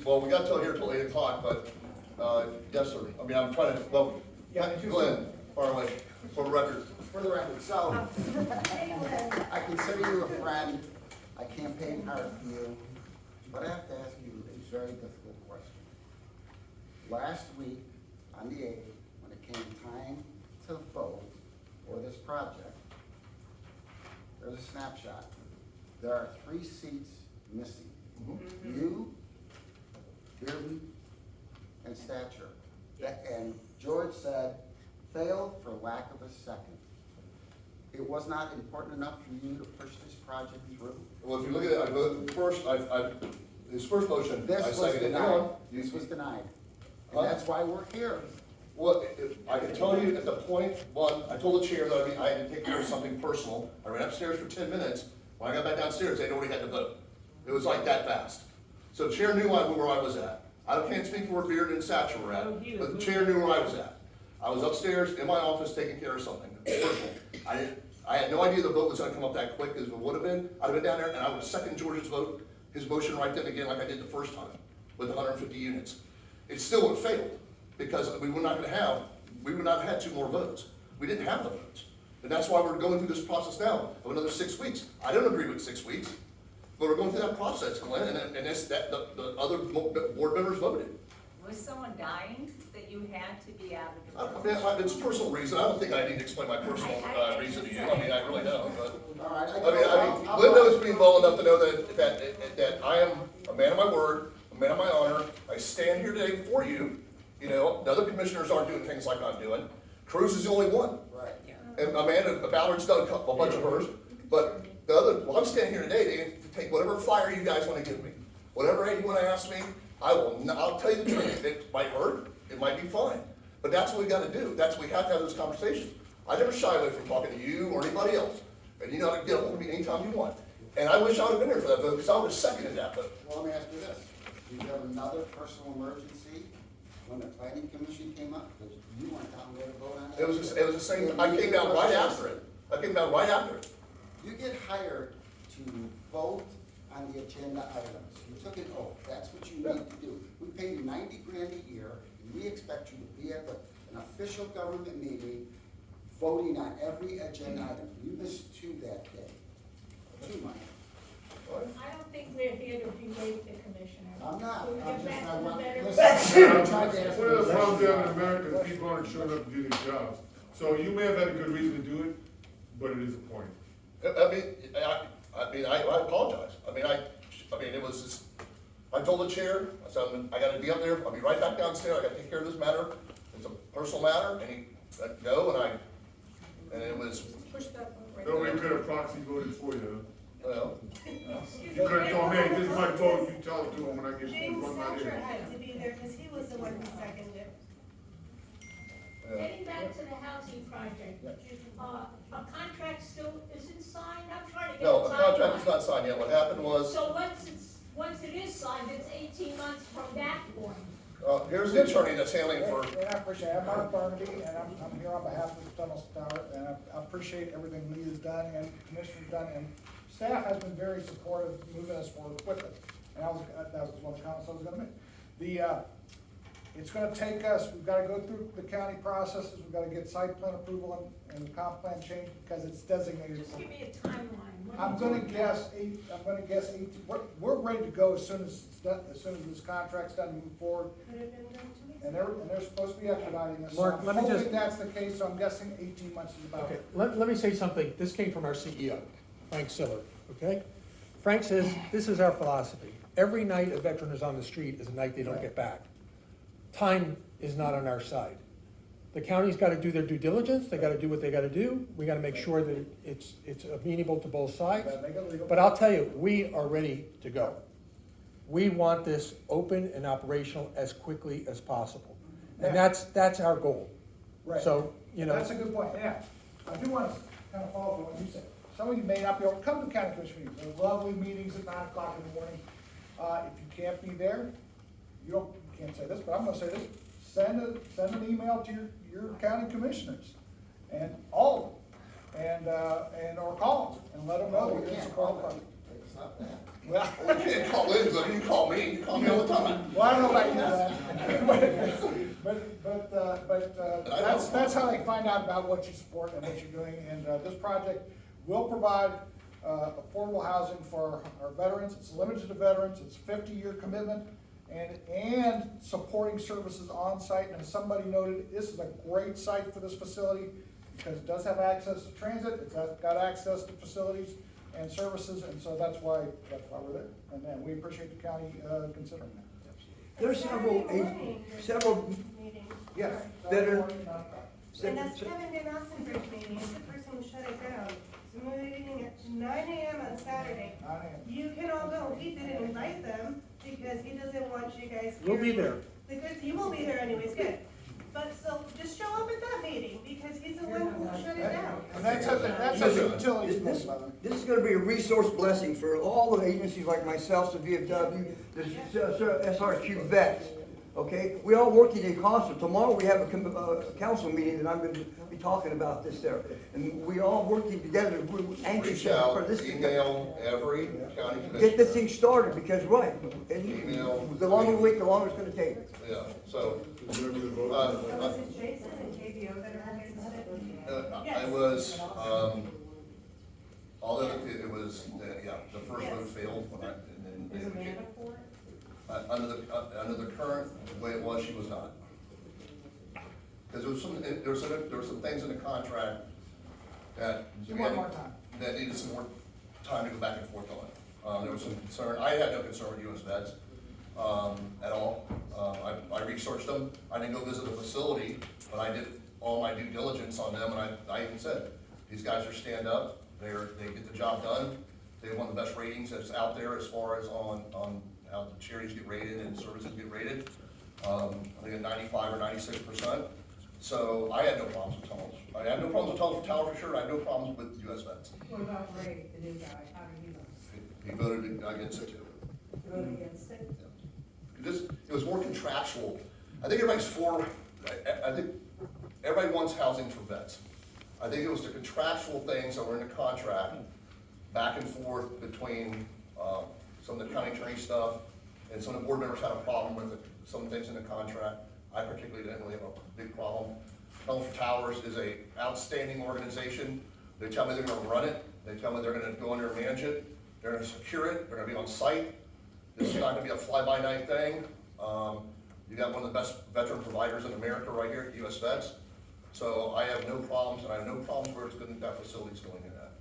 well, we got till here till 8 o'clock, but, yes, sir. I mean, I'm trying to, well, Yeah, Glenn, far away, for the record. For the record, so, I consider you a friend, I campaigned hard for you, but I have to ask you a very difficult question. Last week, on the 8th, when it came time to vote for this project, there's a snapshot. There are 3 seats missing. You, Bearden, and Stature. And George said, failed for lack of a second. It was not important enough for you to push this project through? Well, if you look at it, I voted first, his first motion, I This was seconded it. denied. This was denied. Huh? And that's why we're here. Well, I can tell you at the point, one, I told the chair that I had to take care of something personal. I ran upstairs for 10 minutes. When I got back downstairs, they'd already had to vote. It was like that fast. So the chair knew where I was at. I can't speak for where Beard and Satcher were at, but the chair knew where I was at. I was upstairs in my office taking care of something personal. I had no idea the vote was gonna come up that quick, as it would have been. I'd have been down there and I would second George's vote, his motion right then again, like I did the first time, with 150 units. It still would have failed, because we would not have had 2 more votes. We didn't have the votes. And that's why we're going through this process now of another 6 weeks. I don't agree with 6 weeks, but we're going through that process, Glenn, and the other board members voted. Was someone dying that you had to be out I of mean, it's a personal reason. I don't think I need to explain my personal reason to you. I mean, I really don't, but. All right. I mean, Glenn knows me well enough to know that I am a man of my word, a man of my honor. I stand here today for you. You know, the other commissioners aren't doing things like I'm doing. Cruz is the only one. Right. And Amanda Ballard's done a bunch of hers. But I'm standing here today to take whatever flyer you guys want to give me. Whatever aid you want to ask me, I'll tell you the truth. It might hurt, it might be fine. But that's what we gotta do. We have to have those conversations. I never shy away from talking to you or anybody else. And you know how to get a hold of me anytime you want. And I wish I would've been here for that vote, because I would've seconded that vote. Well, let me ask you this. Did you have another personal emergency when the planning commission came up? Because you weren't down there to vote on it. It was the same, I came down right after it. You get hired to vote on the agenda items. You took an oath. That's what you need to do. We pay you $90 grand a year, and we expect you to be at an official government meeting voting on every agenda item. You missed 2 that day. 2, Mike. I don't think we're here to berate the commissioner. I'm not. We'll I'm get just, back I to want, better- listen, I'm trying to ask One of the problems you. down in America is people aren't showing up to do their jobs. So you may have had a good reason to do it, but it is a point. I apologize. It was just, I told the chair, I said, I gotta be up there, I'll be right back downstairs, I gotta take care of this matter. It's a personal matter, and he let go, and it was, Push that one right Nobody there. could have proxy voted for you. well, You could have told me, hey, this is my vote, you tell it to him when I get James one out Thatcher here. had to be there because he was the one who seconded it. Getting back to the housing project, a contract still isn't signed, I'm trying to get no, a the contract is timeline. not signed yet. What happened was, So once it is signed, it's 18 months from that point. here's the attorney that's handling And for, I appreciate it. I'm Mark Barnaby, and I'm here on behalf of the Tunnel Tower, and I appreciate everything Lee has done and the Commissioner's done, and staff has been very supportive, moving us forward quickly. And that was one of the comments I was gonna make. It's gonna take us, we've gotta go through the county processes, we've gotta get site plan approval and the comp plan changed because it's designated. Just give me a timeline. When I'm is gonna it guess 18, we're ready to go as soon as it's done, as soon as this contract's done, move forward. Could have been done 2 weeks And ago. they're supposed to be expediting this. Mark, let me I'm just- hoping that's the case, so I'm guessing 18 months is about Okay, it. let me say something. This came from our CEO, Frank Siller, okay? Frank says, this is our philosophy. Every night a veteran is on the street is a night they don't get back. Time is not on our side. The county's gotta do their due diligence, they gotta do what they gotta do. We gotta make sure that it's amenable to both sides. Gotta make it legal. But I'll tell you, we are ready to go. We want this open and operational as quickly as possible. And that's our goal. Right. So, That's a good point, yeah. I do want to kind of follow up on what you said. Some of you may not be able to come to county commission meetings. They're lovely meetings at 9 o'clock in the morning. If you can't be there, you can't say this, but I'm gonna say this. Send an email to your county commissioners and all of them, and or call them and let them know Oh, you're we in can't support call of the them. project. It's not that. Well, Well, you can't call in, but you can call me, you call me all the time. well, I don't know about you, but that's how they find out about what you support and what you're doing. And this project will provide affordable housing for our veterans. It's limited to veterans. It's a 50-year commitment and supporting services on site. And as somebody noted, this is a great site for this facility because it does have access to transit. It's got access to facilities and services, and so that's why we're there. And then we appreciate the county considering that. There's several, Meeting. Yes. That are- And that's Kevin Van Ossenbridge meeting, he's the person who shut it down. So we're meeting at 9 AM on Saturday. You can all go, he didn't invite them because he doesn't want you guys here. We'll be there. Because you will be there anyways, good. But so just show up at that meeting because he's the one who shut it down. And that's at the utilities, this, by the way. this is gonna be a resource blessing for all the agencies like myself, the VFW, the SRQ vets. Okay, we all working in concert. Tomorrow we have a council meeting and I'm gonna be talking about this there. And we all working together, we're anxious Reach out, for this to email every county commissioner. get this thing started because, right, Email. and the longer we wait, the longer it's gonna take. Yeah, so, Remember the So uh, is it Jason and KBO that are against it? I was, although it was, yeah, the first vote failed when and then. Is Amanda for it? Under the current way it was, she was not. Because there were some things in the contract that. She wanted more time. That needed some more time to go back and forth on. There was some concern, I had no concern with US vets, at all. I researched them, I didn't go visit the facility, but I did all my due diligence on them, and I even said, these guys are stand up, they get the job done, they have one of the best ratings that's out there as far as on how the charities get rated and services get rated. I think at 95 or 96%. So I had no problems with tunnels. I had no problems with tunnels for Tower for sure, I had no problems with US vets. What about Ray, the new guy, how did he vote? He voted against it too. He voted against it? It was more contractual. I think everybody's for, I think everybody wants housing for vets. I think it was the contractual things that were in the contract, back and forth between, some of the county attorney stuff, and some of the board members had a problem with it, some things in the contract. I particularly didn't really have a big problem. Tunnel for Towers is a outstanding organization. They tell me they're gonna run it, they tell me they're gonna go in there and manage it, they're gonna secure it, they're gonna be on site. This is not gonna be a fly-by-night thing. You got one of the best veteran providers in America right here at US Vets. So I have no problems, and I have no problems where that facility's going in at.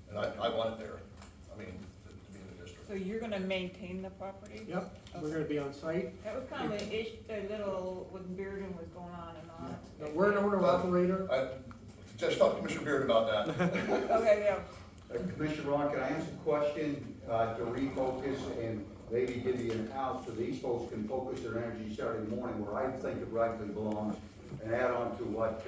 And I want it there, I mean, to be in the district. So you're gonna maintain the property? Yep, we're gonna be on site. That was kind of a little, when Bearden was going on and on. Now, we're an owner operator. I just talked to Commissioner Beard about that. Okay, yeah. Commissioner Rahn, can I ask a question to refocus and maybe give you an out so these folks can focus their energy Saturday morning where I think it rightly belongs, and add on to what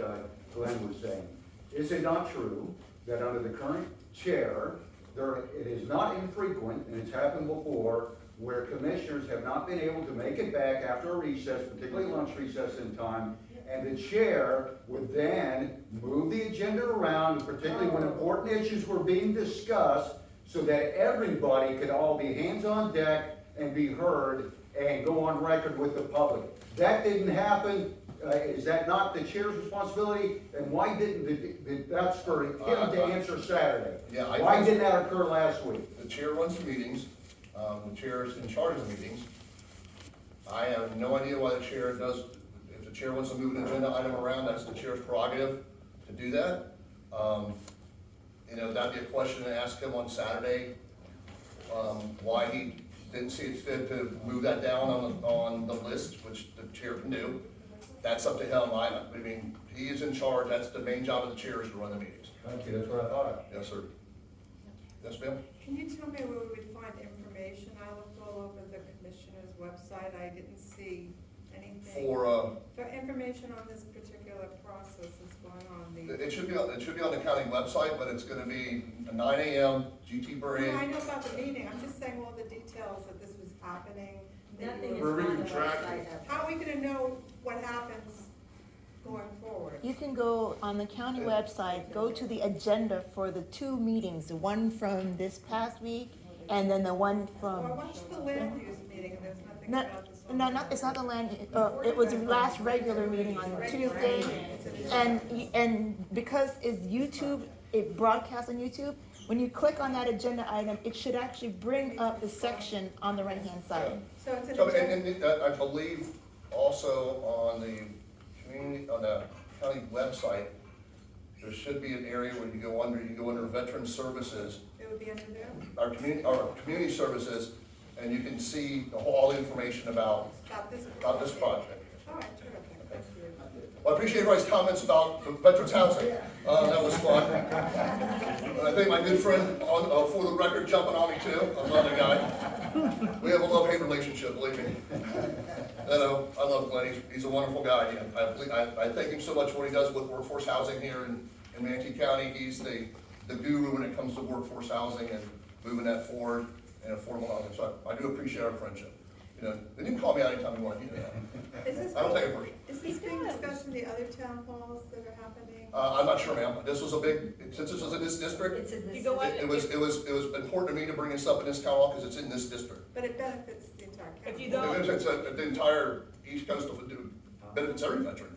Glenn was saying. Is it not true that under the current chair, it is not infrequent, and it's happened before, where commissioners have not been able to make it back after a recess, particularly lunch recess in time, and the chair would then move the agenda around, particularly when important issues were being discussed, so that everybody could all be hands on deck and be heard and go on record with the public. That didn't happen. Is that not the chair's responsibility? And why didn't that's for him to answer Saturday? Yeah, Why didn't that occur last week? The chair runs the meetings, the chair is in charge of the meetings. I have no idea why the chair does, if the chair wants to move an agenda item around, that's the chair's prerogative to do that. That'd be a question to ask him on Saturday, why he didn't see it fit to move that down on the list, which the chair can do. That's up to him. I mean, he is in charge. That's the main job of the chair, is to run the meetings. Thank you, that's what I thought. Yes, sir. Yes, ma'am? Can you tell me where we would find information? I looked all over the commissioner's website, I didn't see anything. For, information on this particular process that's going on. it should be on the county website, but it's gonna be 9 AM, GT parade. No, I know about the meeting, I'm just saying all the details that this was happening. that Nothing you is were- on the contractual. website. How are we gonna know what happens going forward? You can go on the county website, go to the agenda for the two meetings, the one from this past week and then the one Well, I from, watched the land use meeting and there's nothing not, about this. it's not the land, it was the last regular meeting on Tuesday. And because it's YouTube, it broadcasts on YouTube, when you click on that agenda item, it should actually bring up the section on the right-hand side. So it's an So, agenda. and I believe also on the community, on the county website, there should be an area where you go under veteran services, It would be under there? our community services, and you can see all the information about this project. All right, terrific, thank you. Well, I appreciate everybody's comments about the veterans housing. That was fun. And I think my good friend, for the record, jumping on me too. I love the guy. We have a love-hate relationship, believe me. I love Glenn. He's a wonderful guy. I thank him so much for what he does with workforce housing here in Manatee County. He's the guru when it comes to workforce housing and moving that forward and affordable housing. So I do appreciate our friendship. You know, they didn't call me out anytime you wanted to do that. I don't take it personally. Is this being discussed in the other town halls that are happening? I'm not sure, ma'am. This was a big, since this was in this district, You go on. it was important to me to bring this up in this town hall because it's in this district. But it benefits the entire county. If you don't, It's the entire east coast of, benefits every veteran,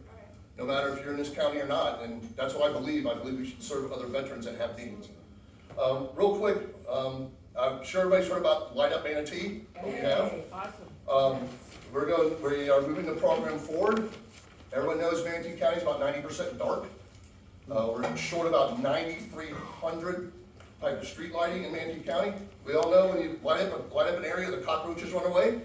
no matter if you're in this county or not, and that's what I believe. I believe we should serve other veterans that have needs. Real quick, I'm sure everybody's heard about Light Up Manatee. We have. Awesome. We are moving the program forward. Everyone knows Manatee County is about 90% dark. We're short about 9,300 type of street lighting in Manatee County. We all know when you light up an area, the cockroaches run away.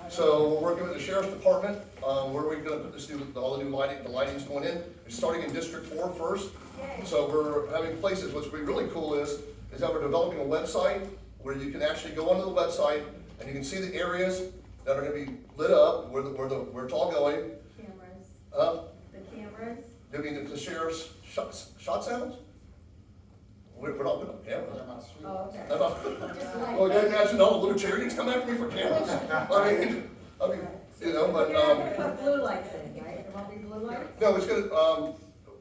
So we're working with the sheriff's department, where we're gonna put this all the new lighting, the lighting's going in. It's starting in District 4 first. So we're having places, what's really cool is that we're developing a website where you can actually go onto the website and you can see the areas that are gonna be lit up, where it's all going. cameras, the cameras. Do you mean the sheriff's shot sounds? We're not putting up cameras. Oh, okay. Well, you imagine all the little charities come after me for cameras? I mean, you know, but, Put blue lights in, right? There won't be blue lights? no, it's gonna,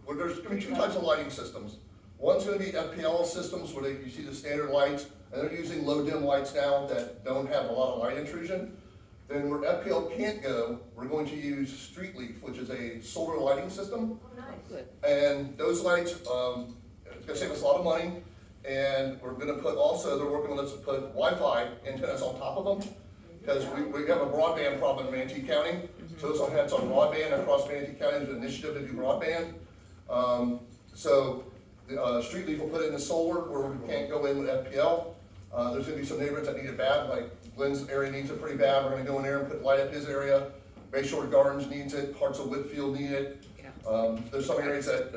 well, there's gonna be two types of lighting systems. One's gonna be FPL systems where you see the standard lights, and they're using low dim lights now that don't have a lot of light intrusion. Then where FPL can't go, we're going to use Street Leaf, which is a solar lighting system. Oh, nice. And those lights, it's gonna save us a lot of money, and we're gonna put also, they're working with us to put Wi-Fi antennas on top of them, because we have a broadband problem in Manatee County, so this will have on broadband across Manatee County. There's an initiative to do broadband. Street Leaf will put in the solar where we can't go in with FPL. There's gonna be some neighborhoods that need it bad, like Glenn's area needs it pretty bad. We're gonna go in there and light up his area. Bayshore Gardens needs it, parts of Whitfield need it. There's some areas that,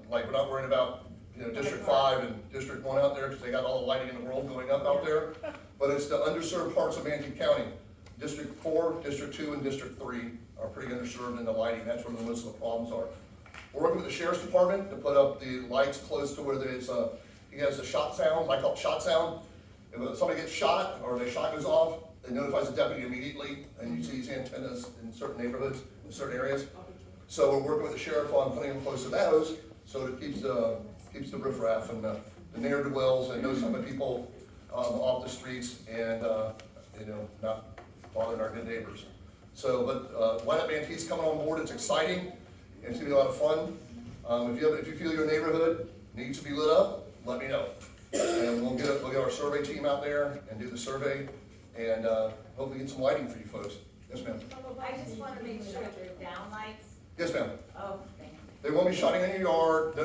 like, we're not worried about, you know, District 5 and District 1 out there, because they got all the lighting in the world going up out there. But it's the underserved parts of Manatee County. District 4, District 2, and District 3 are pretty underserved in the lighting. That's where most of the problems are. We're working with the sheriff's department to put up the lights close to where there's he has a shot sound, I call it shot sound. If somebody gets shot or their shot goes off, it notifies the deputy immediately, and you see these antennas in certain neighborhoods, in certain areas. So we're working with the sheriff on putting them close to those, so it keeps the riffraff and the ne'er-do-wells and those type of people off the streets and you know, not bothering our good neighbors. So, but Light Up Mantee's coming on board. It's exciting. It's gonna be a lot of fun. If you feel your neighborhood needs to be lit up, let me know, and we'll get our survey team out there and do the survey, and hopefully get some lighting for you folks. Yes, ma'am. I just want to make sure they're down lights. Yes, ma'am. Oh, thank you. They won't be shining in your yard.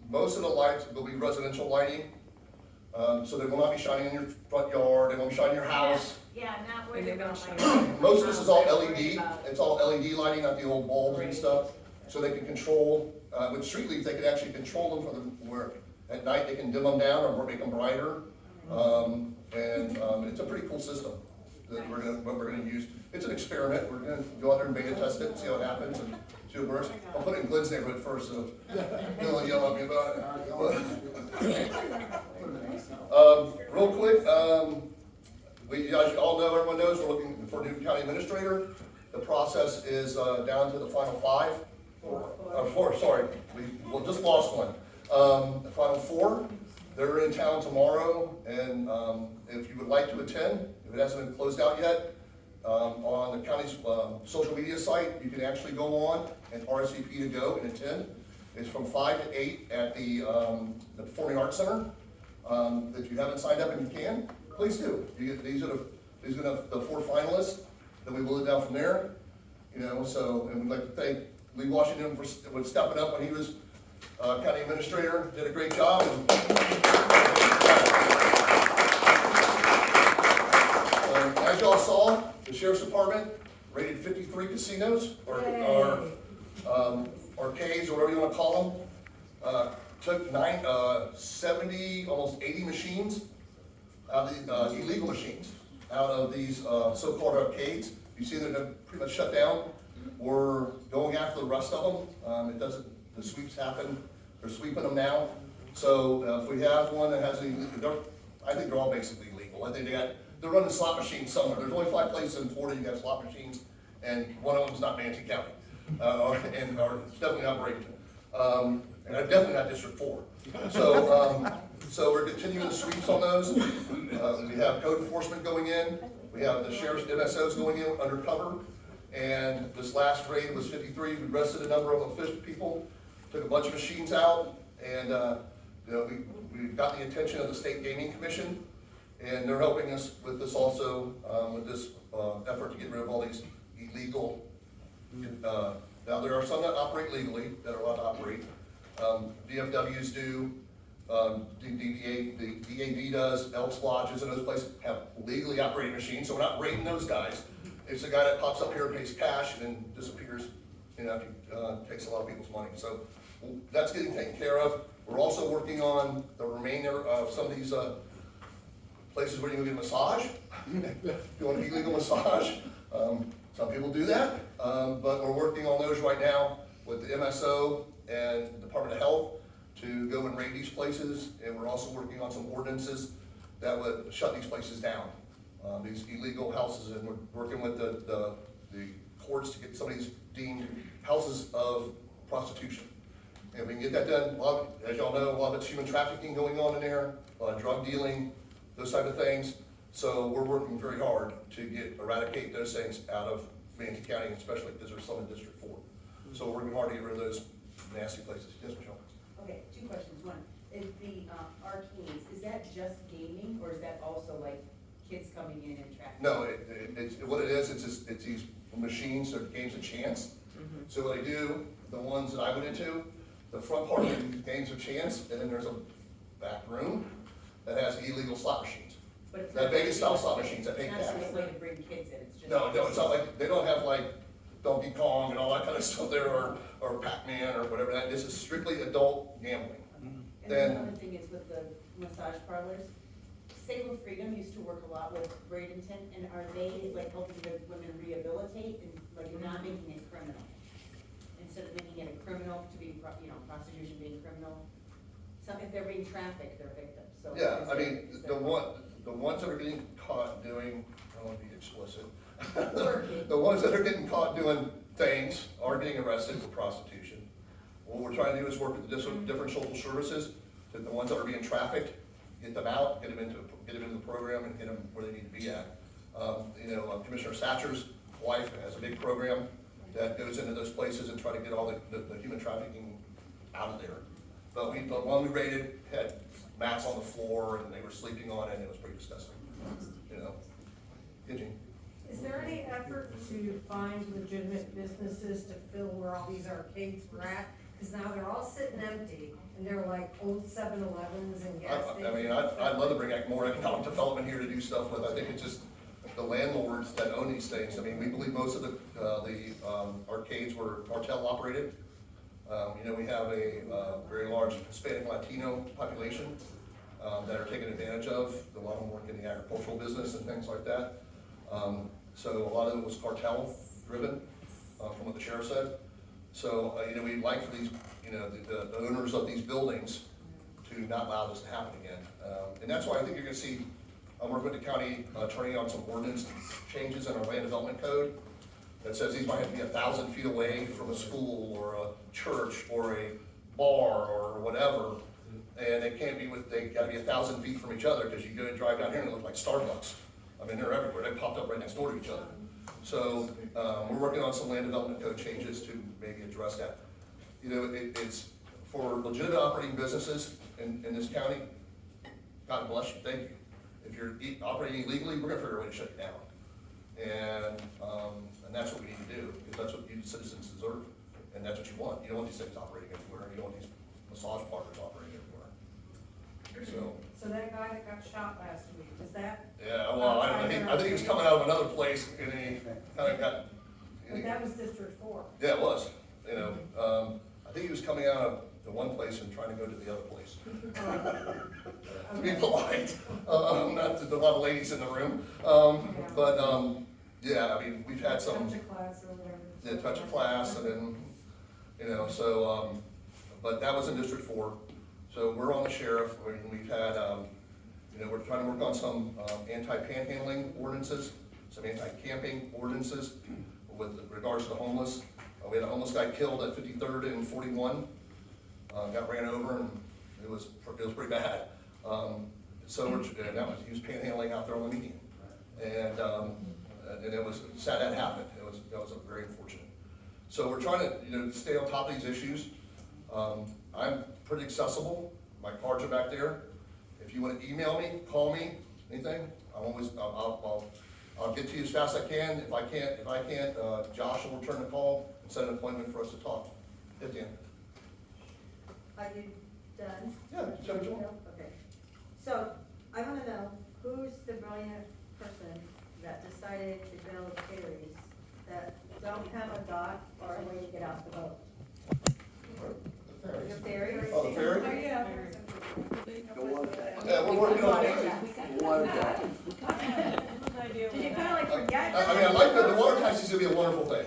Most of the lights will be residential lighting, so they will not be shining in your front yard. They won't be shining in your house. Yeah, not worried about Most of this is all LED. It's all LED lighting, not the old bulbs and stuff. So they can control, with Street Leaf, they can actually control them from where at night they can dim them down or make them brighter. It's a pretty cool system that we're gonna use. It's an experiment. We're gonna go out there and beta test it and see how it happens and see what works. I'll put it in Glenn's neighborhood first, so he'll yell at me about it. Real quick, as you all know, everyone knows, we're looking for a new county administrator. The process is down to the final four, sorry. We just lost one. The final four. They're in town tomorrow, and if you would like to attend, if it hasn't been closed out yet, on the county's social media site, you can actually go on and RSVP to go and attend. It's from 5 to 8 at the Performing Arts Center. If you haven't signed up and you can, please do. These are the 4 finalists, then we will it down from there. You know, so, and we'd like to thank Lee Washington for stepping up when he was county administrator, did a great job. As y'all saw, the sheriff's department raided 53 casinos, or arcades, or whatever you wanna call them. Took 70, almost 80 machines out of the illegal machines, out of these so-called arcades. You see that they're pretty much shut down. We're going after the rest of them. The sweeps happen, they're sweeping them now. So if we have one that has I think they're all basically legal. I think they're running slot machines somewhere. There's only 5 places in Florida you have slot machines, and one of them is not Manatee County, or it's definitely not Bradenton, and definitely not District 4. So we're continuing the sweeps on those. We have code enforcement going in. We have the sheriff's MSOs going in undercover. And this last raid was 53. We arrested a number of people, took a bunch of machines out, and we got the attention of the State Gaming Commission, and they're helping us with this also, with this effort to get rid of all these illegal. Now there are some that operate legally, that are allowed to operate. VFWs do, the DAV does, Elks Lodges and those places have legally operating machines, so we're not raiding those guys. It's the guy that pops up here and pays cash and then disappears, takes a lot of people's money. So that's getting taken care of. We're also working on the remainder of some of these places where you can get a massage. If you want an illegal massage, some people do that, but we're working on those right now with the MSO and the Department of Health to go and raid these places, and we're also working on some ordinances that would shut these places down, these illegal houses, and we're working with the courts to get some of these deemed houses of prostitution. And if we can get that done, as y'all know, a lot of it's human trafficking going on in there, a lot of drug dealing, those type of things. So we're working very hard to eradicate those things out of Manatee County, especially because there's some in District 4. So we're working hard to get rid of those nasty places. Yes, Michelle? Okay, 2 questions. One, is the arcades, is that just gaming, or is that also like kids coming in and tracking? No, what it is, it's these machines, they're games of chance. So what they do, the ones that I went into, the front part of these games of chance, and then there's a back room that has illegal slot machines. That Vegas style slot machines that pay cash. It's not just a way to bring kids in, it's just. No, it's not like, they don't have like Donkey Kong and all that kind of stuff there, or Pac-Man or whatever. This is strictly adult gambling. And the other thing is with the massage parlors, Sable Freedom used to work a lot with Bradenton, and are they like helping the women rehabilitate and like not making it criminal? Instead of making it a criminal to be, prostitution being criminal, if they're being trafficked, they're victims, so. Yeah, I mean, the ones that are getting caught doing, I don't want to be explicit. The ones that are getting caught doing things are getting arrested for prostitution. What we're trying to do is work with the different social services, that the ones that are being trafficked, get them out, get them into the program, and get them where they need to be at. Commissioner Satcher's wife has a big program that goes into those places and try to get all the human trafficking out of there. But the one we raided had mats on the floor and they were sleeping on it, and it was pretty disgusting. Eugene? Is there any effort to find legitimate businesses to fill where all these arcades were at? Because now they're all sitting empty, and they're like old 7-Elevens and gas stations. I'd love to bring more economic development here to do stuff with. I think it's just the landlords that own these things. We believe most of the arcades were cartel operated. We have a very large Hispanic Latino population that are taken advantage of. A lot of them work in the agricultural business and things like that. So a lot of it was cartel driven, from what the sheriff said. So, we'd like for these, the owners of these buildings to not allow this to happen again. And that's why I think you're gonna see, I'm working with the county attorney on some ordinance changes in our land development code that says these might have to be 1,000 feet away from a school or a church or a bar or whatever. And they can't be they gotta be 1,000 feet from each other, because you go and drive down here and it looks like Starbucks. I mean, they're everywhere, they popped up right next door to each other. So, we're working on some land development code changes to maybe address that. You know, it's for legitimate operating businesses in this county, God bless you, thank you. If you're operating illegally, we're gonna figure a way to shut you down. And that's what we need to do, because that's what you citizens deserve, and that's what you want. You don't want these things operating everywhere, and you don't want these massage parlors operating everywhere. So that guy that got shot last week, is that? Yeah, well, I think he was coming out of another place, and he kinda got. But that was District 4. Yeah, it was, you know, I think he was coming out of the one place and trying to go to the other place. To be polite, not to a lot of ladies in the room, but, yeah, I mean, we've had some. Touch of class or whatever. Yeah, touch of class, and then, you know, so, but that was in District 4. So we're on the sheriff, I mean, we've had, you know, we're trying to work on some anti-panhandling ordinances, some anti-camping ordinances with regards to the homeless. We had a homeless guy killed at 53rd and 41, got ran over, and it was pretty bad. So he was panhandling out there on the median, and it was sad that happened. That was very unfortunate. So we're trying to, you know, stay on top of these issues. I'm pretty accessible. My cards are back there. If you want to email me, call me, anything, I'll get to you as fast as I can. If I can't, Josh will return the call and set an appointment for us to talk. At the end. Are you done? Yeah, so what you want. Okay. So, I wanna know, who's the brilliant person that decided to build ferries that don't have a dock or a way to get out the boat? The ferries? Oh, the ferry? Oh, yeah. Yeah, we're working on it. Did you kinda like forget? I mean, I like the water taxi is gonna be a wonderful thing.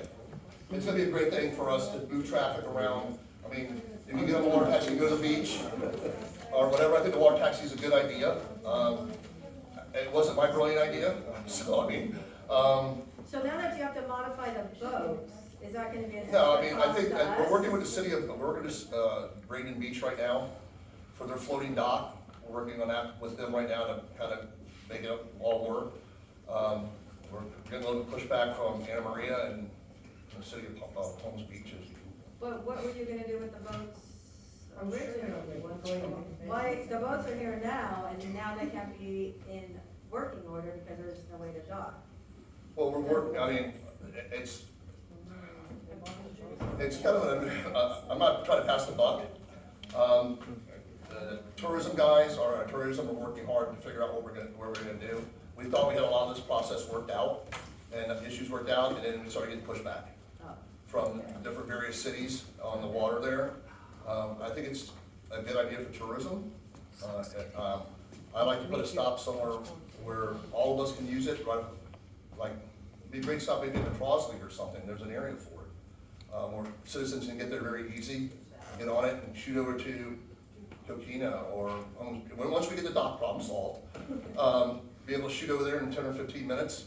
It's gonna be a great thing for us to move traffic around. I mean, if you get on the water taxi, you go to the beach, or whatever, I think the water taxi is a good idea. It wasn't my brilliant idea, so I mean, So now that you have to modify the boats, is that gonna be a no, I mean, I cost think, to we're us? working with the city of, we're working with, Braden Beach right now for their floating dock. We're working on that with them right now to kind of make it all work. We're getting a little pushback from Anna Maria and the city of Palms Beach. But what were you gonna do with the boats originally? Why, the boats are here now, and now they can't be in working order because there's no way to dock. Well, we're working, I mean, it's kind of I'm not trying to pass the buck. The tourism guys, our tourism are working hard to figure out what we're gonna do. We thought we had a lot of this process worked out, and the issues worked out, and then we started getting pushback from different various cities on the water there. I think it's a good idea for tourism. I like to put a stop somewhere where all of us can use it, right? Like, it'd be a great stop maybe in the Crosley or something, there's an area for it. Where citizens can get there very easy, get on it and shoot over to Coquina or, once we get the dock problem solved, be able to shoot over there in 10 or 15 minutes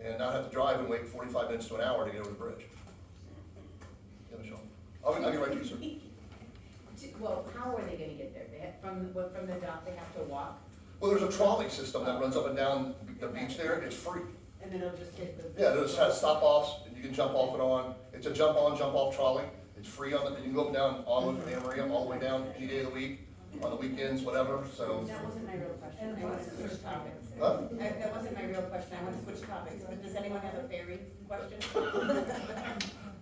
and not have to drive and wait 45 minutes to an hour to get over the bridge. Yeah, Michelle? I'll get right to you, sir. Well, how are they gonna get there? From the dock, they have to walk? Well, there's a trolley system that runs up and down the beach there, it's free. And then it'll just hit the. Yeah, there's stop-offs, and you can jump off and on. It's a jump-on, jump-off trolley. It's free on you can go up and down all over Anna Maria, all the way down any day of the week, on the weekends, whatever, so. That wasn't my real question. I wanted to switch topics. Huh? That wasn't my real question. I want to switch topics. But does anyone have a ferry question?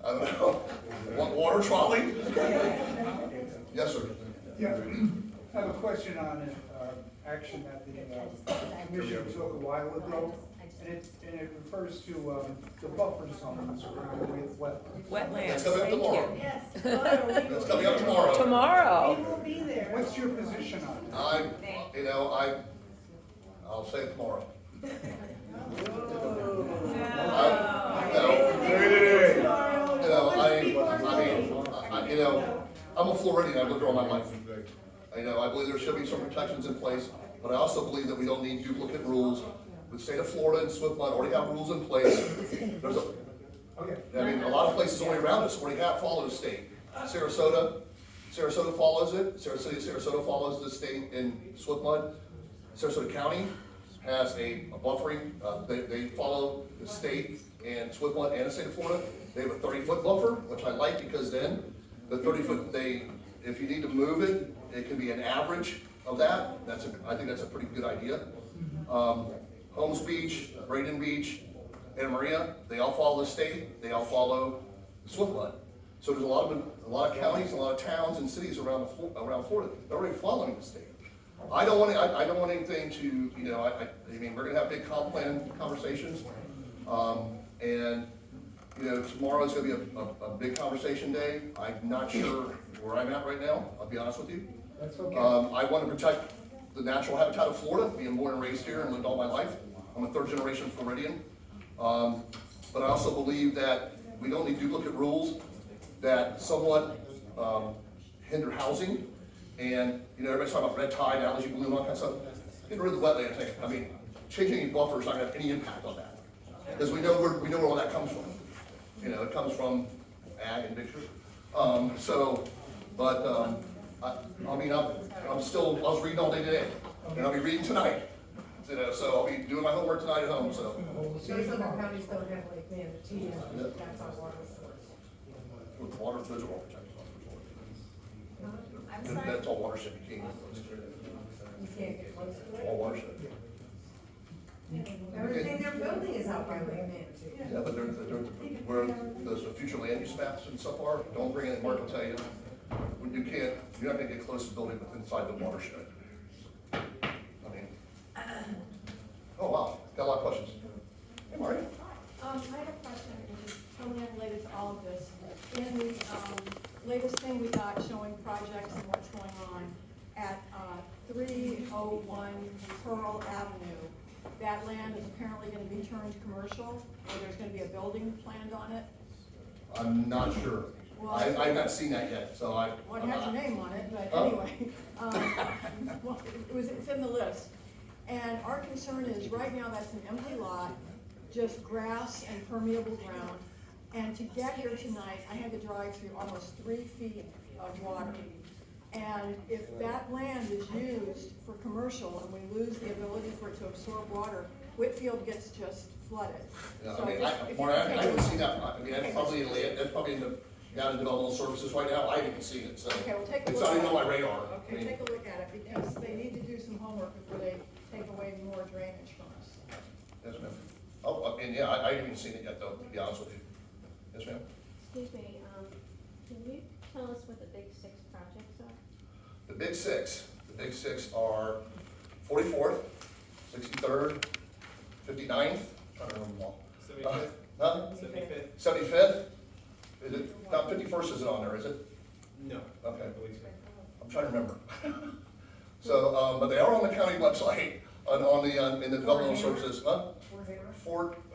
I don't know. Water trolley? Yes, sir. Yeah, I have a question on an action that the commission took a while ago, and it refers to the buffer zone surrounding with wetlands. That's coming up tomorrow. Yes. That's coming up tomorrow. Tomorrow. We will be there. What's your position on it? I'll say it tomorrow. I'm a Floridian, I've lived here all my life. I believe there should be some protections in place, but I also believe that we don't need duplicate rules. The state of Florida and Swift Mud already have rules in place. A lot of places already around us already have followed the state. Sarasota, Sarasota follows it, Sarasota follows the state in swift mud. Sarasota County has a buffering, they follow the state in swift mud and the state of Florida. They have a 30-foot buffer, which I like, because then the 30-foot, if you need to move it, it can be an average of that. I think that's a pretty good idea. Holmes Beach, Braden Beach, Anna Maria, they all follow the state, they all follow the swift mud. So there's a lot of counties, a lot of towns and cities around Florida, they're already following the state. I don't want anything to, I mean, we're gonna have big comp plan conversations. And, tomorrow's gonna be a big conversation day. I'm not sure where I'm at right now, I'll be honest with you. That's okay. I want to protect the natural habitat of Florida, being born and raised here and lived all my life. I'm a third generation Floridian. But I also believe that we don't need duplicate rules that somewhat hinder housing. And, everybody's talking about red tide, algae bloom, all that kind of stuff. Getting rid of the wetland thing, I mean, changing any buffers not gonna have any impact on that. Because we know where all that comes from. It comes from ag and big sugar. I was reading all day today, and I'll be reading tonight. So I'll be doing my homework tonight at home, so. Those other counties don't have like Manatee, that's our water source. With water, those are all protected. I'm sorry. That's all watershed, you can't. You can't get close to It's it. all watershed. Everything they're building is out by Lake Manatee. Yeah, but where the future land use maps and stuff are, don't bring in, Mark will tell you, when you're not gonna get close to building inside the watershed. I mean, oh wow, got a lot of questions. Hey, Marty. I have a question, which is totally unrelated to all of this. In the latest thing we got showing projects and what's going on at 301 Pearl Avenue, that land is apparently going to be turned commercial, or there's going to be a building planned on it. I'm not sure. Well, I've not seen that yet, so I. Well, it has your name on it, but Oh. anyway, well, it's in the list. And our concern is, right now, that's an empty lot, just grass and permeable ground. And to get here tonight, I had to drive through almost 3 feet of water. And if that land is used for commercial and we lose the ability for it to absorb water, Whitfield gets just flooded. Yeah, So I mean, if you Marty, I take a haven't look- seen that, I mean, that's probably in the, down in developmental services right now, I haven't seen it, so. Okay, well, take a It's look not even at on it. my radar. I Okay, mean, take a look at it, because they need to do some homework before they take away more drainage from us. Yes, ma'am. Oh, and yeah, I haven't even seen it yet, though, to be honest with you. Yes, ma'am. Excuse me, can you tell us what the big 6 projects are? The big six are 44th, 63rd, 59th, I don't remember them all. 75th. Huh? 75th. 75th? Is it, not 51st isn't on there, is it? No. Okay. I believe so. I'm trying to remember. So, but they are on the county website, in the developmental services, huh?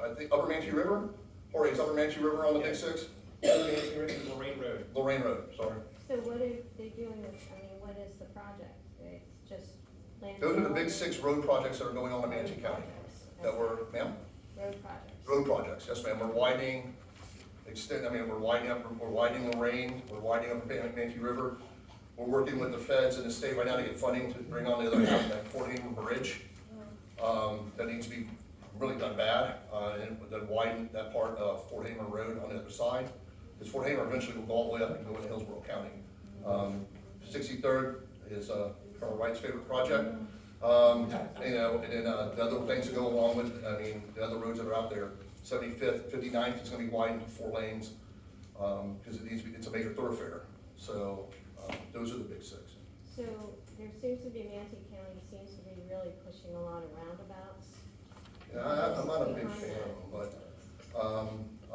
I think Upper Manatee River, Jorge's Upper Manatee River on the big six? Lorraine Road. Lorraine Road, sorry. So what are they doing with, what is the project? It's just land. Those are the big 6 road projects that are going on in Manatee County, that were, ma'am? Road projects. Road projects, yes ma'am, we're widening, we're widening Lorraine, we're widening up Manatee River. We're working with the feds and the state right now to get funding to bring on the other half of that Fort Hamer Bridge. That needs to be really done bad, and then widen that part of Fort Hamer Road on the other side. Because Fort Hamer eventually will go all the way up and go into Hillsborough County. 63rd is Colonel Wright's favorite project. And then the other things that go along with, the other roads that are out there. 75th, 59th is gonna be widened to 4 lanes, because it's a major thoroughfare. So, those are the big 6. So there seems to be, Manatee County seems to be really pushing a lot of roundabouts. Yeah, I'm not a big fan of them, but,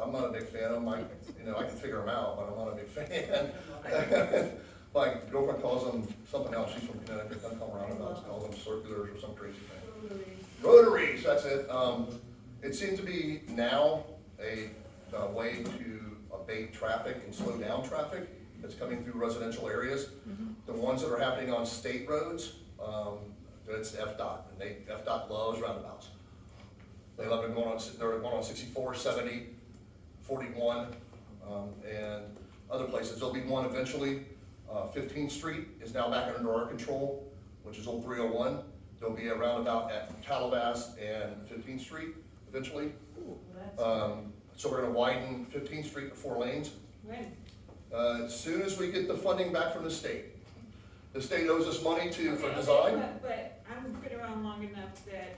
I'm not a big fan of them. I can figure them out, but I'm not a big fan. My girlfriend calls them something else. She's from Connecticut, doesn't call roundabouts, calls them circulars or some crazy thing. Rotaries, that's it. It seems to be now a way to abate traffic and slow down traffic that's coming through residential areas. The ones that are happening on state roads, that's FDOT, and FDOT loves roundabouts. They love it they're going on 64, 70, 41, and other places. There'll be one eventually 15th Street is now back under our control, which is Old 301. There'll be a roundabout at Calabas and 15th Street eventually. So we're gonna widen 15th Street to 4 lanes. When? As soon as we get the funding back from the state. The state owes us money for Okay, design. But I've been around long enough that.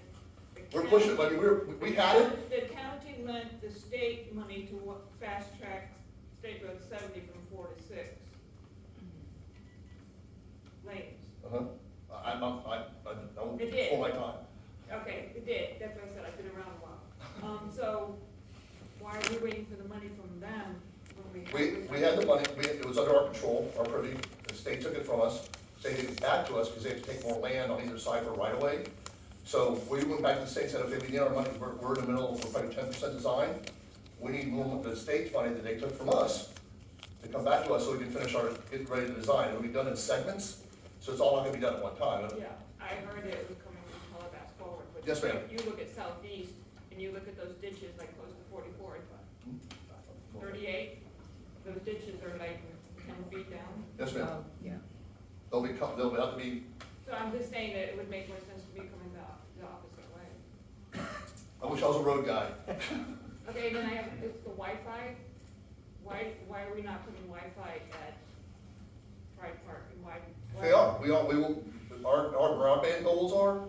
the We're pushing, county- we had it. The county lent the state money to fast track State Road 70 from 4 to 6 lanes. I won't It did. pull my time. Okay, it did, that's what I said, I've been around a while. So why are we waiting for the money from them when we? We had the money, it was under our control, our purview. The state took it from us. They gave it back to us because they had to take more land on either side for right of way. So we went back to the state and said, okay, we need our money, we're in the middle, we're probably 10% design. We need more of the state's money that they took from us to come back to us so we can finish get ready to design. It'll be done in segments, so it's all not gonna be done at one time. Yeah, I heard it was coming from Calabas forward, but. Yes, ma'am. You look at southeast, and you look at those ditches like close to 44, 38, those ditches are like 10 feet down. Yes, ma'am. Yeah. They'll have to be, So I'm just saying that it would make more sense to be coming the opposite way. I wish I was a road guy. Okay, then I have, it's the Wi-Fi. Why are we not putting Wi-Fi at Pride Park and why? We will, our broadband goals are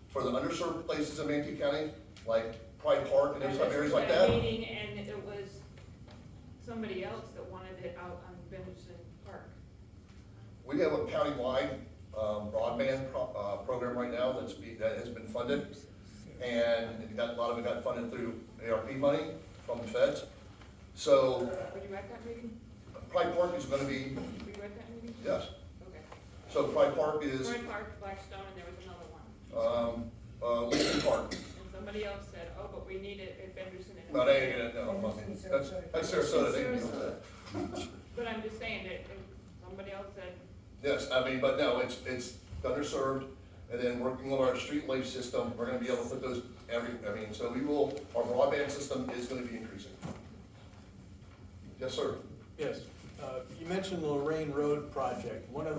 for the underserved places in Manatee County, like Pride Park and those type areas like that. Meeting, and it was somebody else that wanted it out on Benson Park. We have a countywide broadband program right now that has been funded. And a lot of it got funded through ARP money from the feds. So Were you at that meeting? Pride Park is gonna be, Were you at that meeting? yes. Okay. So Pride Park is, Pride Park, Blackstone, and there was another one. Lincoln Park. And somebody else said, oh, but we need it at Benderson. and- No, they ain't gonna, no, that's Sarasota, they can deal with that. But I'm just saying that if somebody else said, Yes, I mean, but no, it's underserved, and then working on our street life system, we're gonna be able to put those so we will, our broadband system is gonna be increasing. Yes, sir. Yes, you mentioned the Lorraine Road project. One of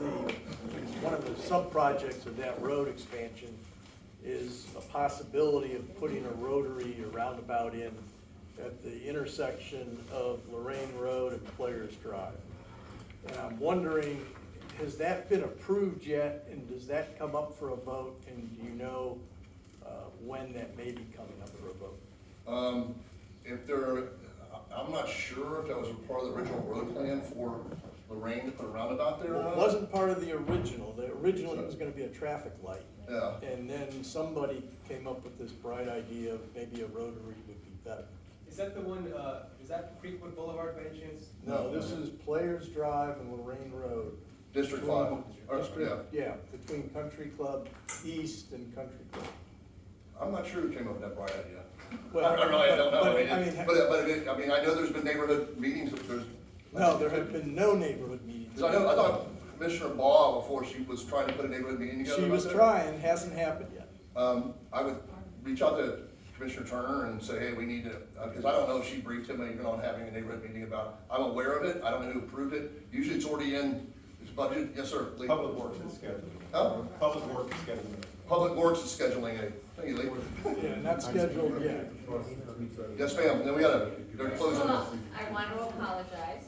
the sub-projects of that road expansion is a possibility of putting a rotary or roundabout in at the intersection of Lorraine Road and Players Drive. And I'm wondering, has that been approved yet, and does that come up for a vote, and do you know when that may be coming up for a vote? I'm not sure if that was a part of the original road plan for Lorraine to put a roundabout there or Well, not. it wasn't part of the original. Originally it was gonna be a traffic light. Yeah. And then somebody came up with this bright idea of maybe a rotary would be better. Is that the one, is that Creekwood Boulevard by any chance? No, this is Players Drive and Lorraine Road. District Between- 5, Yeah, between Country Club East and Country Club. I'm not sure who came up with that bright idea. Well, I really don't know. but, I mean, I know there's been neighborhood meetings, No, there have been no neighborhood meetings. I thought Commissioner Baugh, before she was trying to put a neighborhood meeting together. She was about that. trying, hasn't happened yet. I would reach out to Commissioner Turner and say, hey, we need to, because I don't know if she briefed him even on having a neighborhood meeting about, I'm aware of it, I don't know who approved it. Usually it's already in his budget. Yes, sir. Lee. Public Works is scheduling. Huh? Public Works is scheduling. Public Works is scheduling a, thank you, Lee. Yeah, not scheduled yet. Yes, ma'am, then they're closing. Well, I want to apologize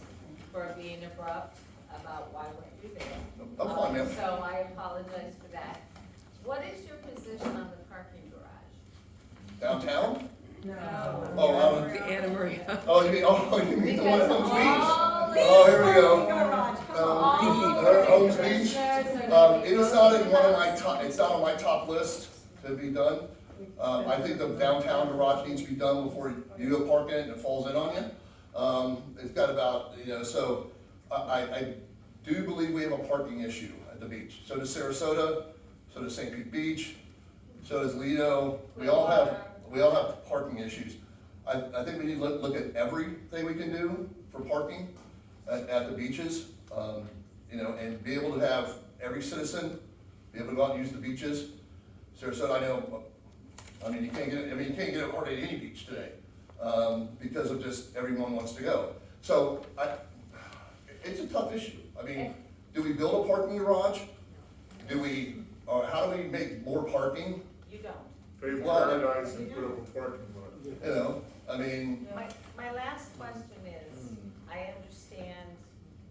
for being abrupt about why weren't you there. I'm fine, ma'am. So I apologize for that. What is your position on the parking garage? Downtown? No. Oh, Anna Maria. Oh, you mean the one at Holmes all Beach? Oh, here we go. All Holmes Beach. It is not in one of my top, it's not on my top list to be done. I think the downtown garage needs to be done before you go park in it and it falls in on you. It's got about, so I do believe we have a parking issue at the beach. So does Sarasota, so does St. Pete Beach, so does Lido. We all have parking issues. I think we need to look at everything we can do for parking at the beaches, and be able to have every citizen be able to go out and use the beaches. Sarasota, you can't get it hardly at any beach today, because of just everyone wants to go. So it's a tough issue. I mean, Do we build a parking garage? How do we make more parking? You don't. Pay for Well, paradise and put up a parking lot. You know, I mean, My last question is, I understand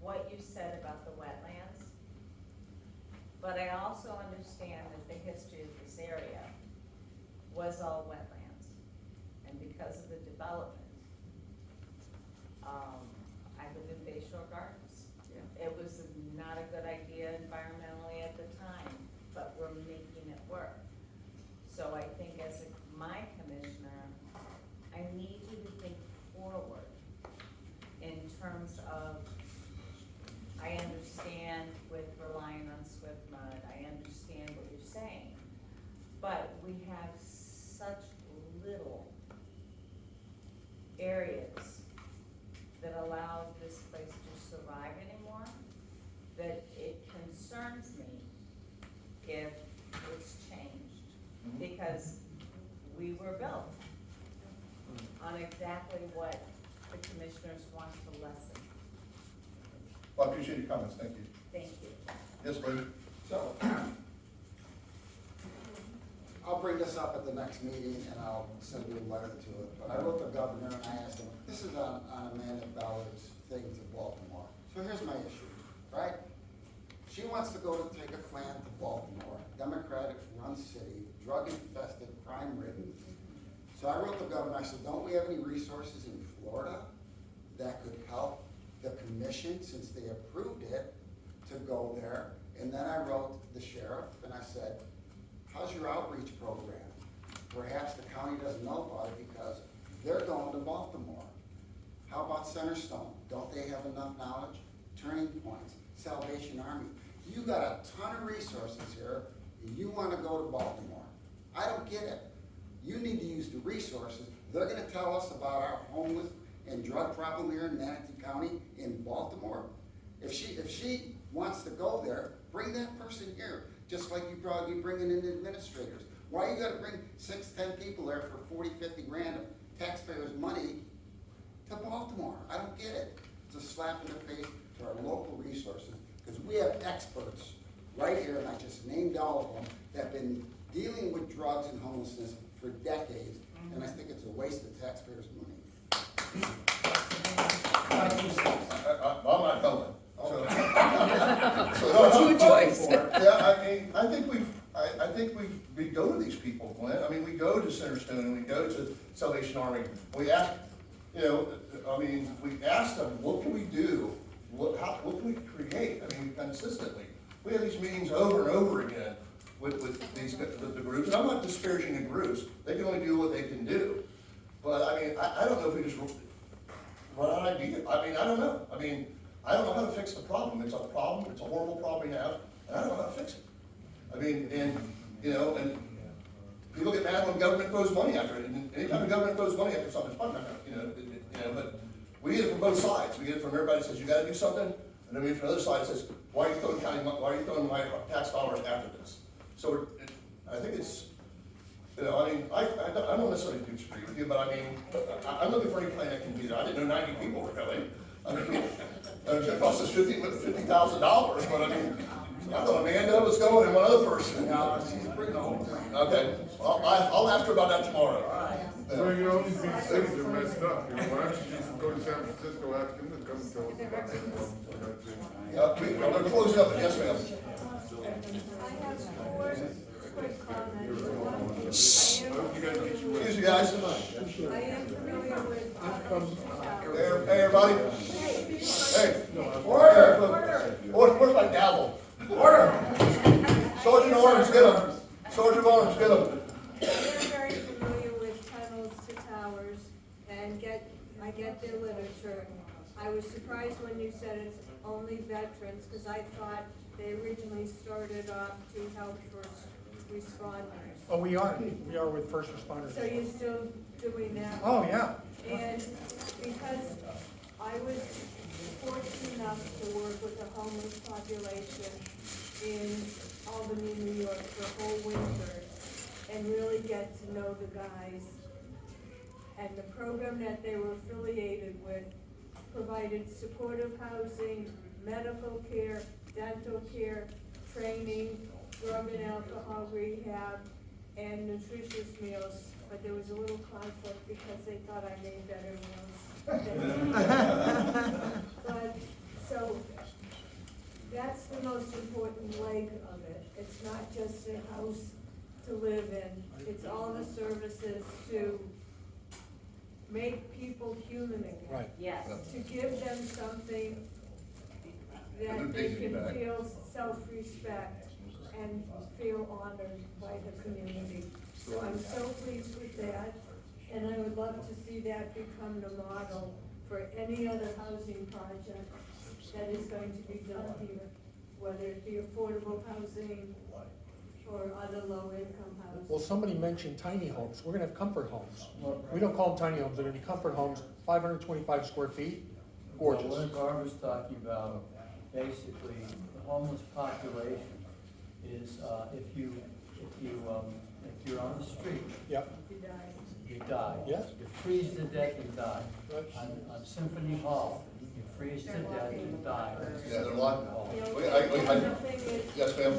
what you said about the wetlands, but I also understand that the history of this area was all wetlands. And because of the development, I live in Bay Shore Gardens. It was not a good idea environmentally at the time, but we're making it work. So I think as my commissioner, I need you to think forward in terms of, I understand with relying on Swift Mud, I understand what you're saying, but we have such little areas that allow this place to survive anymore, that it concerns me if it's changed, because we were built on exactly what the commissioners want to lessen. well, I appreciate your comments, thank you. Thank you. Yes, Lee? So, I'll bring this up at the next meeting and I'll send you a letter to it. But I wrote the governor and I asked him, this is on Amanda Ballard's thing to Baltimore. So here's my issue, right? She wants to go to take a plan to Baltimore, Democratic-run city, drug-infested, crime-ridden. So I wrote the governor, I said, don't we have any resources in Florida that could help the commission, since they approved it, to go there? And then I wrote the sheriff and I said, how's your outreach program? Perhaps the county doesn't know about it because they're going to Baltimore. How about Centerstone? Don't they have enough knowledge? Turning Points, Salvation Army. You got a ton of resources here, and you want to go to Baltimore. I don't get it. You need to use the resources. They're going to tell us about our homeless and drug problem here in Manatee County in Baltimore. If she wants to go there, bring that person here, just like you probably be bringing in administrators. Why you got to bring 6, 10 people there for 40, 50 grand of taxpayers' money to Baltimore? I don't get it. It's a slap in the face to our local resources, because we have experts right here, and I just named all of them, that have been dealing with drugs and homelessness for decades, and I think it's a waste of taxpayers' money. I'm not going. What's your choice? Yeah, I mean, I think we go to these people, Glenn. I mean, we go to Centerstone, and we go to Salvation Army. We ask, you know, I mean, we ask them, what can we do? What can we create? I mean, consistently. We have these meetings over and over again with the groups, and I'm not disparaging the groups. They can only do what they can do. But I mean, I don't know if we just run out of ideas. I mean, I don't know. I mean, I don't know how to fix the problem. It's a problem. It's a horrible problem we have, and I don't know how to fix it. I mean, and you know, and people get mad when government throws money after it. And anytime the government throws money after something, it's fun. You know, but we get it from both sides. We get it from everybody that says you got to do something, and then we get it from the other side that says, why are you throwing why are you throwing my tax dollars after this? So I think it's, you know, I mean, I don't necessarily disagree with you, but I mean, I'm looking for any plan that can be there. I didn't know 90 people were going. I mean, it cost us $50,000, but I mean, I thought Amanda was going and one other person. No, she's bringing the whole plan. Okay, I'll ask her about that tomorrow. So, you know, these big cities are messed up, you know, why don't you just go to San Francisco, ask them to come and tell us about it. We're closing up, yes ma'am. I have 4 quick comments. Excuse me guys. I am familiar with. Hey everybody. Hey. Order. Where's my gavel? Order. Sergeant Orange, get him. Sergeant Orange, get him. I am very familiar with tunnels to towers and I get their literature. I was surprised when you said it's only veterans, because I thought they originally started off to help first responders. Oh, we are with first responders. So you're still doing that? Oh, yeah. And because I was fortunate enough to work with the homeless population in Albany, New York for a whole winter and really get to know the guys. And the program that they were affiliated with provided supportive housing, medical care, dental care, training, drug and alcohol rehab, and nutritious meals. But there was a little conflict because they thought I made better meals. But, so, that's the most important leg of it. It's not just a house to live in, it's all the services to make people human again. Right. Yes. To give them something that they can feel self-respect and feel honored by the community. So I'm so pleased with that, and I would love to see that become the model for any other housing project that is going to be done here, whether it be affordable housing or other low-income housing. Well, somebody mentioned tiny homes. We're gonna have comfort homes. We don't call them tiny homes, they're gonna be comfort homes, 525 square feet, gorgeous. Well, what Barbara's talking about, basically, the homeless population is, if you're on the street. Yep. You die. Yes. You freeze to death and die. On Symphony Hall, you freeze to death and die. Yeah, they're locked now. You know, Wait, the other thing is, yes, ma'am?